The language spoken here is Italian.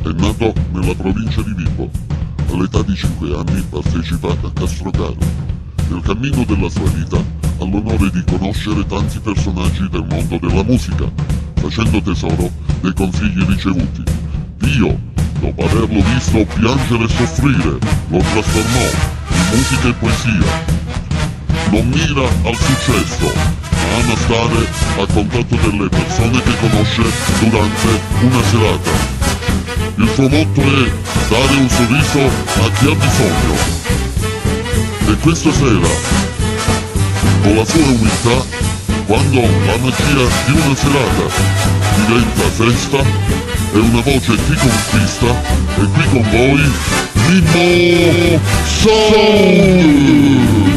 È nato nella provincia di Vibo. All'età di 5 anni partecipa a Castrocaro. Nel cammino della sua vita ha l'onore di conoscere tanti personaggi del mondo della musica, facendo tesoro dei consigli ricevuti. Dio, dopo averlo visto piangere e soffrire, lo trasformò in musica e poesia. Non mira al successo, ma ama stare a contatto delle persone che conosce durante una serata. Il suo motto è dare un sorriso a chi ha bisogno. E questa sera, con la sua umiltà, quando la magia di una serata diventa festa e una voce ti conquista, e qui con voi Mimmo Sound!